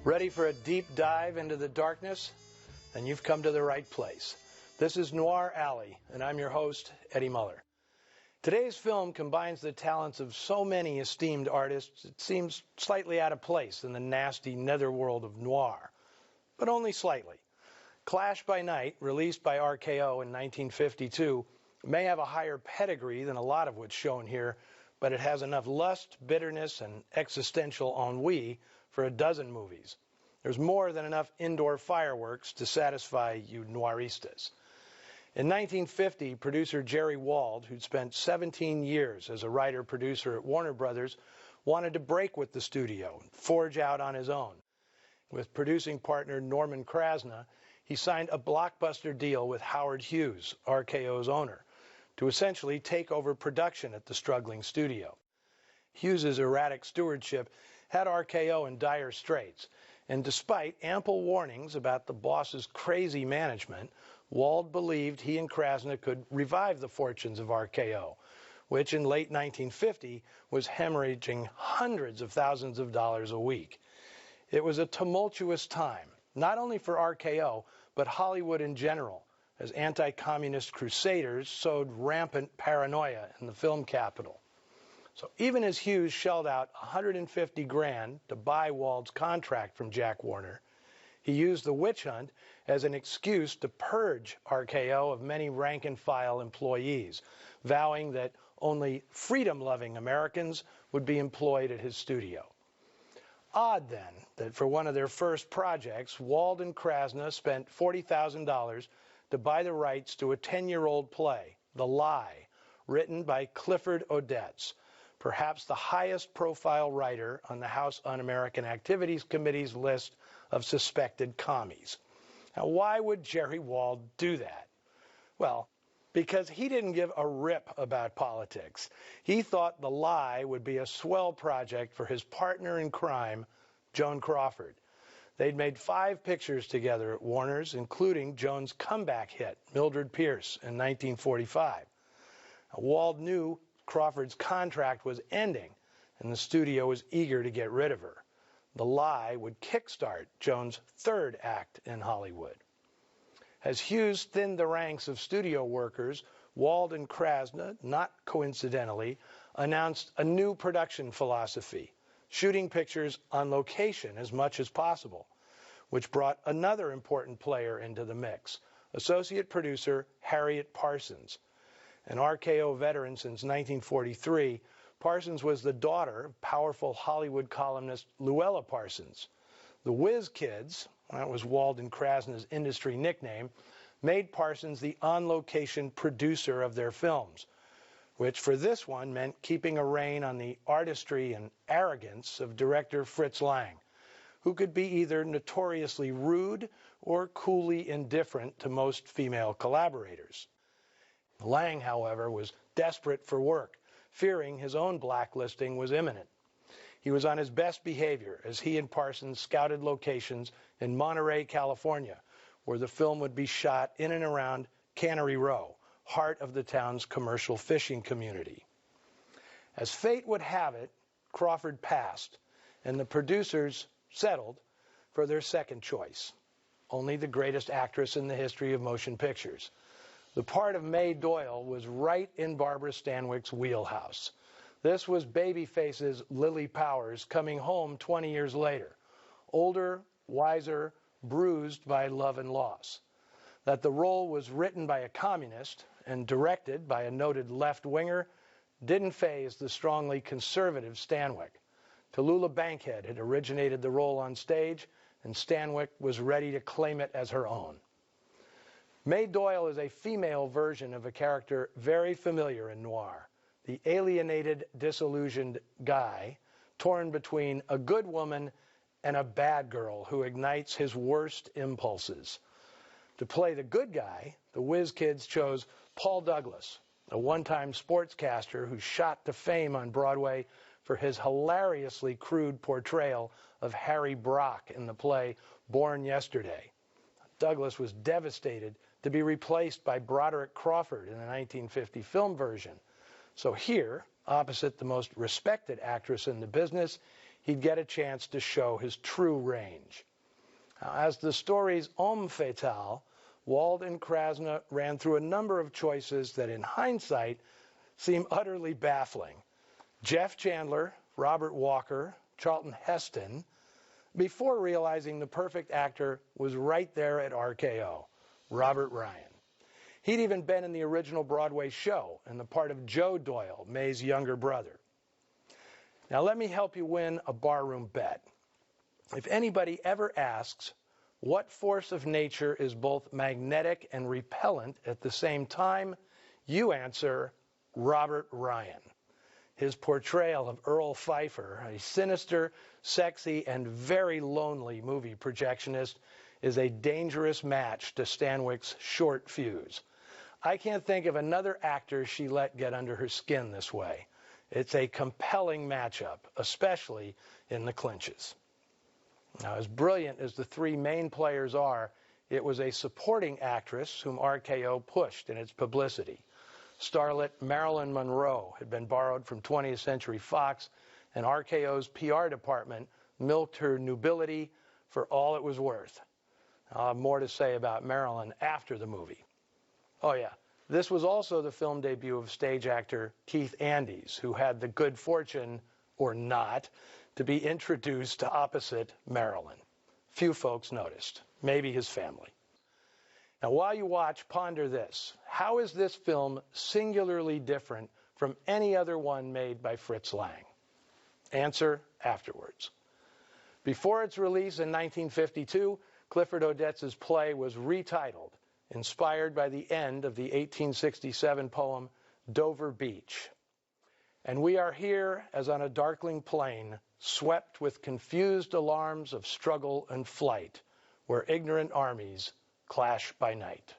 Ready for a deep dive into the darkness? Then you've come to the right place. This is Noir Alley, and I'm your host, Eddie Muller. Today's film combines the talents of so many esteemed artists, it seems slightly out of place in the nasty netherworld of noir. But only slightly. Clash by Night, released by RKO in 1952, may have a higher pedigree than a lot of what's shown here, but it has enough lust, bitterness, and existential ennui for a dozen movies. There's more than enough indoor fireworks to satisfy you noiristas. In 1950, producer Jerry Wald, who'd spent 17 years as a writer-producer at Warner Brothers, wanted to break with the studio and forge out on his own. With producing partner Norman Krasna, he signed a blockbuster deal with Howard Hughes, RKO's owner, to essentially take over production at the struggling studio. Hughes's erratic stewardship had RKO in dire straits, and despite ample warnings about the boss's crazy management, Wald believed he and Krasna could revive the fortunes of RKO, which in late 1950 was hemorrhaging hundreds of thousands of dollars a week. It was a tumultuous time, not only for RKO, but Hollywood in general, as anti-communist crusaders sowed rampant paranoia in the film capital. So even as Hughes shelled out $150,000 to buy Wald's contract from Jack Warner, he used the witch hunt as an excuse to purge RKO of many rank-and-file employees, vowing that only freedom-loving Americans would be employed at his studio. Odd, then, that for one of their first projects, Wald and Krasna spent $40,000 to buy the rights to a 10-year-old play, The Lie, written by Clifford Odets, perhaps the highest-profile writer on the House Un-American Activities Committee's list of suspected commies. Now, why would Jerry Wald do that? Well, because he didn't give a rip about politics. He thought The Lie would be a swell project for his partner in crime, Joan Crawford. They'd made 5 pictures together at Warner's, including Joan's comeback hit, Mildred Pierce, in 1945. Now, Wald knew Crawford's contract was ending, and the studio was eager to get rid of her. The Lie would kickstart Joan's third act in Hollywood. As Hughes thinned the ranks of studio workers, Wald and Krasna, not coincidentally, announced a new production philosophy, shooting pictures on location as much as possible, which brought another important player into the mix, associate producer Harriet Parsons. An RKO veteran since 1943, Parsons was the daughter of powerful Hollywood columnist Luella Parsons. The Whiz Kids, that was Wald and Krasna's industry nickname, made Parsons the on-location producer of their films, which for this one meant keeping a rein on the artistry and arrogance of director Fritz Lang, who could be either notoriously rude or coolly indifferent to most female collaborators. Lang, however, was desperate for work, fearing his own blacklisting was imminent. He was on his best behavior as he and Parsons scouted locations in Monterey, California, where the film would be shot in and around Cannery Row, heart of the town's commercial fishing community. As fate would have it, Crawford passed, and the producers settled for their second choice, only the greatest actress in the history of motion pictures. The part of May Doyle was right in Barbara Stanwyck's wheelhouse. This was Babyface's Lily Powers coming home 20 years later, older, wiser, bruised by love and loss. That the role was written by a communist and directed by a noted left-winger didn't faze the strongly conservative Stanwyck. Tallulah Bankhead had originated the role on stage, and Stanwyck was ready to claim it as her own. May Doyle is a female version of a character very familiar in noir, the alienated, disillusioned guy torn between a good woman and a bad girl who ignites his worst impulses. To play the good guy, the Whiz Kids chose Paul Douglas, a one-time sportscaster who shot to fame on Broadway for his hilariously crude portrayal of Harry Brock in the play Born Yesterday. Douglas was devastated to be replaced by Broderick Crawford in the 1950 film version. So here, opposite the most respected actress in the business, he'd get a chance to show his true range. Now, as the story's homme fatale, Wald and Krasna ran through a number of choices that in hindsight seem utterly baffling. Jeff Chandler, Robert Walker, Charlton Heston, before realizing the perfect actor was right there at RKO, Robert Ryan. He'd even been in the original Broadway show in the part of Joe Doyle, May's younger brother. Now let me help you win a barroom bet. If anybody ever asks what force of nature is both magnetic and repellent at the same time, you answer Robert Ryan. His portrayal of Earl Pfeiffer, a sinister, sexy, and very lonely movie projectionist, is a dangerous match to Stanwyck's short fuse. I can't think of another actor she let get under her skin this way. It's a compelling matchup, especially in the clinches. Now, as brilliant as the three main players are, it was a supporting actress whom RKO pushed in its publicity. Starlet Marilyn Monroe had been borrowed from 20th Century Fox, and RKO's PR department milked her nubility for all it was worth. I'll have more to say about Marilyn after the movie. Oh yeah, this was also the film debut of stage actor Keith Andes, who had the good fortune, or not, to be introduced to opposite Marilyn. Few folks noticed, maybe his family. Now, while you watch, ponder this. How is this film singularly different from any other one made by Fritz Lang? Answer afterwards. Before its release in 1952, Clifford Odets's play was retitled, inspired by the end of the 1867 poem Dover Beach. And we are here as on a darkling plain, swept with confused alarms of struggle and flight, where ignorant armies clash by night.